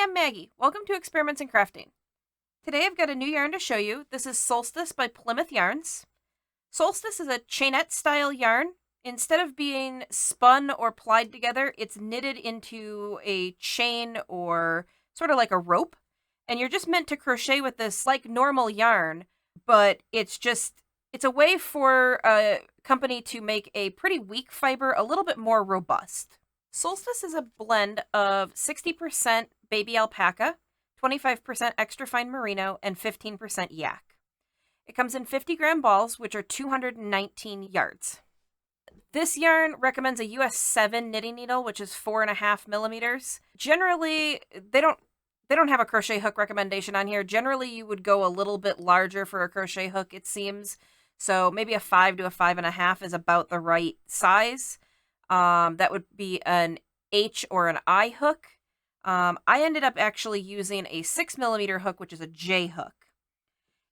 I'm Maggie. Welcome to Experiments in Crafting. Today I've got a new yarn to show you. This is Solstice by Plymouth Yarns. Solstice is a chainette style yarn. Instead of being spun or plied together, it's knitted into a chain or sort of like a rope. And you're just meant to crochet with this like normal yarn, but it's a way for a company to make a pretty weak fiber a little bit more robust. Solstice is a blend of 60% baby alpaca, 25% extra fine merino, and 15% yak. It comes in 50-gram balls, which are 219 yards. This yarn recommends a US 7 knitting needle, which is 4.5 millimeters. Generally, they don't have a crochet hook recommendation on here. Generally, you would go a little bit larger for a crochet hook, it seems. So maybe a 5 to a 5.5 is about the right size. That would be an H or an I hook. I ended up actually using a 6 millimeter hook, which is a J hook.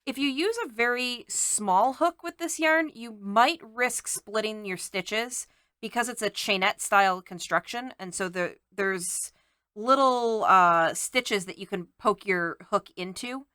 If you use a very small hook with this yarn, you might risk splitting your stitches because it's a chainette style construction. And so there's little stitches that you can poke your hook into.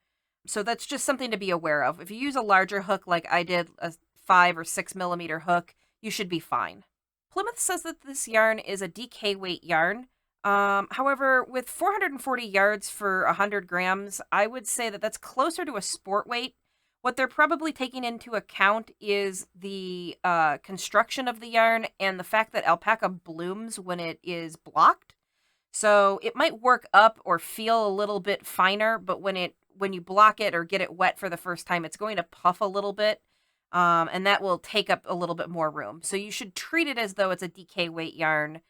So that's just something to be aware of. If you use a larger hook like I did, a 5 or 6 millimeter hook, you should be fine. Plymouth says that this yarn is a DK weight yarn. However, with 440 yards for 100 grams, I would say that that's closer to a sport weight. What they're probably taking into account is the construction of the yarn and the fact that alpaca blooms when it is blocked. So it might work up or feel a little bit finer, but when you block it or get it wet for the first time, it's going to puff a little bit. And that will take up a little bit more room. So you should treat it as though it's a DK weight yarn,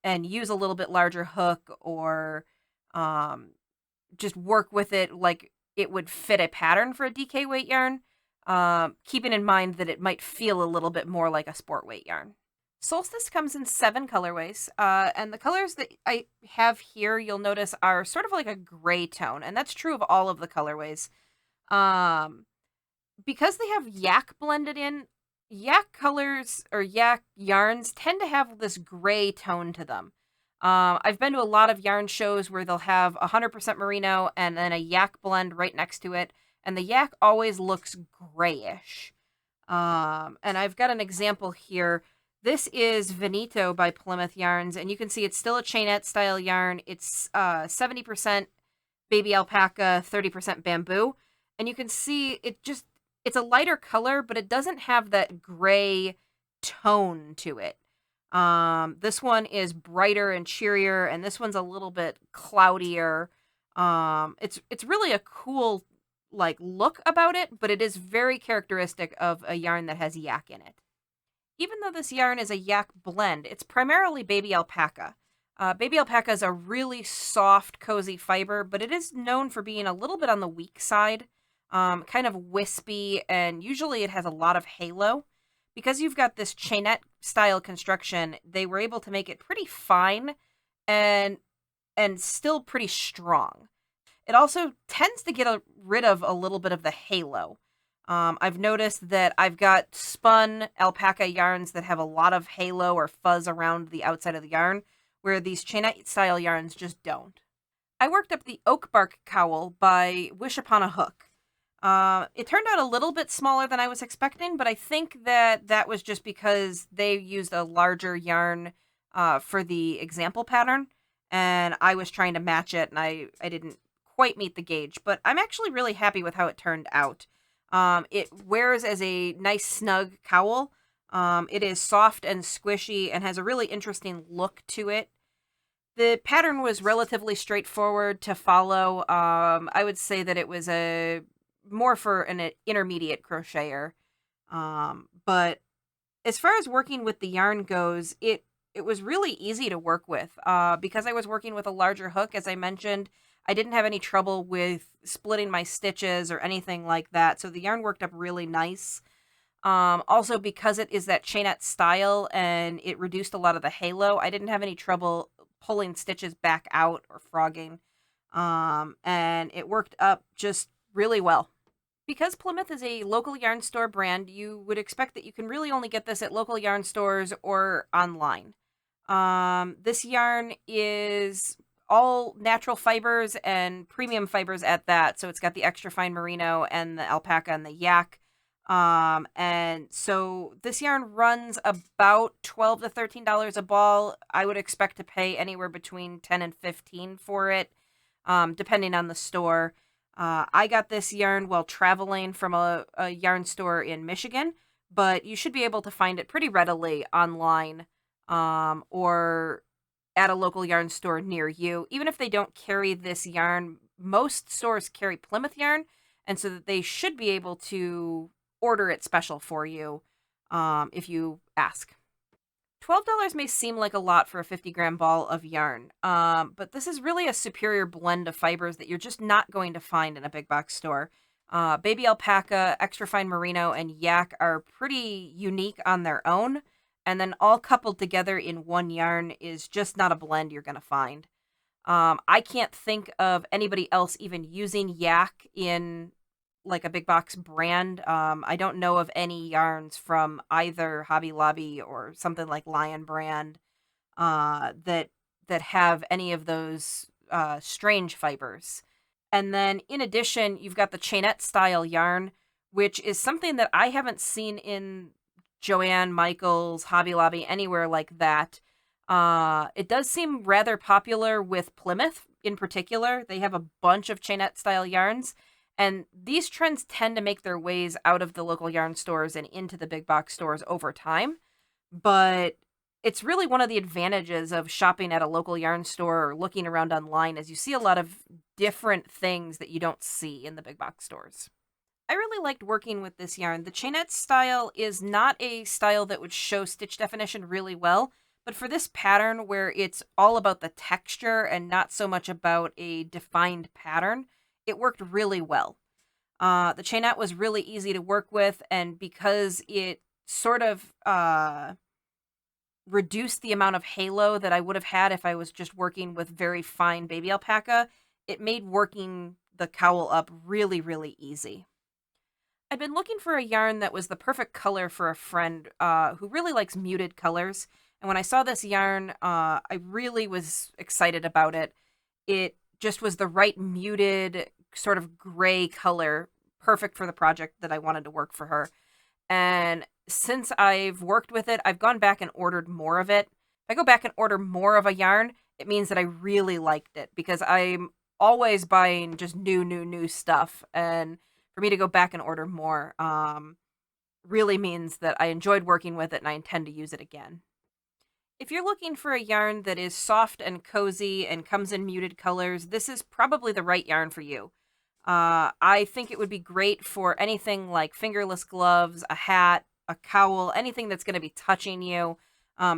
and use a little bit larger hook or just work with it like it would fit a pattern for a DK weight yarn, keeping in mind that it might feel a little bit more like a sport weight yarn. Solstice comes in 7 colorways, and the colors that I have here, you'll notice, are sort of like a gray tone, and that's true of all of the colorways. Because they have yak blended in, yak colors or yak yarns tend to have this gray tone to them. I've been to a lot of yarn shows where they'll have 100% merino and then a yak blend right next to it, and the yak always looks grayish. And I've got an example here. This is Veneto by Plymouth Yarns, and you can see it's still a chainette style yarn. It's 70% baby alpaca, 30% bamboo, and you can see it's a lighter color, but it doesn't have that gray tone to it. This one is brighter and cheerier, and this one's a little bit cloudier. It's really a cool look about it, but it is very characteristic of a yarn that has yak in it. Even though this yarn is a yak blend, it's primarily baby alpaca. Baby alpaca is a really soft, cozy fiber, but it is known for being a little bit on the weak side. Kind of wispy, and usually it has a lot of halo. Because you've got this chainette style construction, they were able to make it pretty fine and still pretty strong. It also tends to get rid of a little bit of the halo. I've noticed that I've got spun alpaca yarns that have a lot of halo or fuzz around the outside of the yarn, where these chainette style yarns just don't. I worked up the oak bark cowl by Wish Upon a Hook. It turned out a little bit smaller than I was expecting, but I think that was just because they used a larger yarn for the example pattern, and I was trying to match it, and I didn't quite meet the gauge, but I'm actually really happy with how it turned out. It wears as a nice snug cowl. It is soft and squishy and has a really interesting look to it. The pattern was relatively straightforward to follow. I would say that it was more for an intermediate crocheter. But as far as working with the yarn goes, it was really easy to work with. Because I was working with a larger hook, as I mentioned, I didn't have any trouble with splitting my stitches or anything like that. So the yarn worked up really nice. Also, because it is that chainette style and it reduced a lot of the halo, I didn't have any trouble pulling stitches back out or frogging. And it worked up just really well. Because Plymouth is a local yarn store brand, you would expect that you can really only get this at local yarn stores or online. This yarn is all natural fibers and premium fibers at that. So it's got the extra fine merino and the alpaca and the yak. And so this yarn runs about $12 to $13 a ball. I would expect to pay anywhere between 10 and 15 for it, depending on the store. I got this yarn while traveling from a yarn store in Michigan, but you should be able to find it pretty readily online, or at a local yarn store near you. Even if they don't carry this yarn, most stores carry Plymouth yarn, and so that they should be able to order it special for you, if you ask. $12 may seem like a lot for a 50-gram ball of yarn, but this is really a superior blend of fibers that you're just not going to find in a big box store. Baby alpaca, extra fine merino, and yak are pretty unique on their own, and then all coupled together in one yarn is just not a blend you're going to find. I can't think of anybody else even using yak in like a big box brand. I don't know of any yarns from either Hobby Lobby or something like Lion Brand that have any of those strange fibers. And then in addition, you've got the chainette style yarn, which is something that I haven't seen in Joann, Michaels, Hobby Lobby, anywhere like that. It does seem rather popular with Plymouth in particular. They have a bunch of chainette style yarns, and these trends tend to make their ways out of the local yarn stores and into the big box stores over time. But it's really one of the advantages of shopping at a local yarn store or looking around online, is you see a lot of different things that you don't see in the big box stores. I really liked working with this yarn. The chainette style is not a style that would show stitch definition really well, but for this pattern where it's all about the texture and not so much about a defined pattern, it worked really well. The chainette was really easy to work with, and because it sort of reduced the amount of halo that I would have had if I was just working with very fine baby alpaca, it made working the cowl up really, really easy. I'd been looking for a yarn that was the perfect color for a friend who really likes muted colors. And when I saw this yarn, I really was excited about it. It just was the right muted sort of gray color, perfect for the project that I wanted to work for her. And since I've worked with it, I've gone back and ordered more of it. If I go back and order more of a yarn, it means that I really liked it, because I'm always buying just new stuff. And for me to go back and order more really means that I enjoyed working with it and I intend to use it again. If you're looking for a yarn that is soft and cozy and comes in muted colors, this is probably the right yarn for you. I think it would be great for anything like fingerless gloves, a hat, a cowl, anything that's going to be touching you,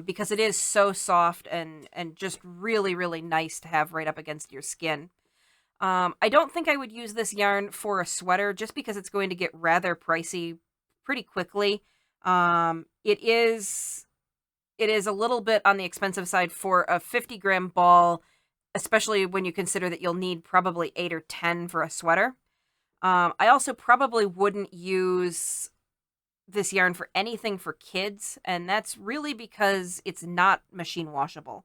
because it is so soft and just really, really nice to have right up against your skin. I don't think I would use this yarn for a sweater, just because it's going to get rather pricey pretty quickly. It is a little bit on the expensive side for a 50-gram ball, especially when you consider that you'll need probably 8 or 10 for a sweater. I also probably wouldn't use this yarn for anything for kids, and that's really because it's not machine washable.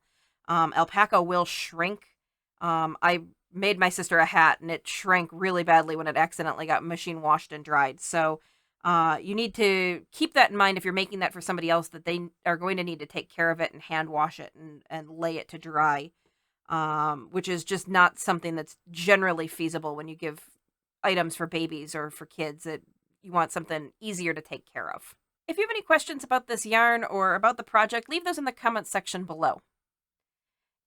Alpaca will shrink. I made my sister a hat, and it shrank really badly when it accidentally got machine washed and dried. So you need to keep that in mind if you're making that for somebody else, that they are going to need to take care of it and hand wash it and lay it to dry, which is just not something that's generally feasible when you give items for babies or for kids. You want something easier to take care of. If you have any questions about this yarn or about the project, leave those in the comments section below.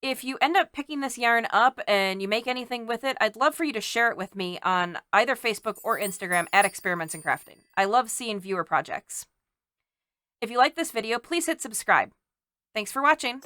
If you end up picking this yarn up and you make anything with it, I'd love for you to share it with me on either Facebook or Instagram at Experiments in Crafting. I love seeing viewer projects. If you like this video, please hit subscribe. Thanks for watching.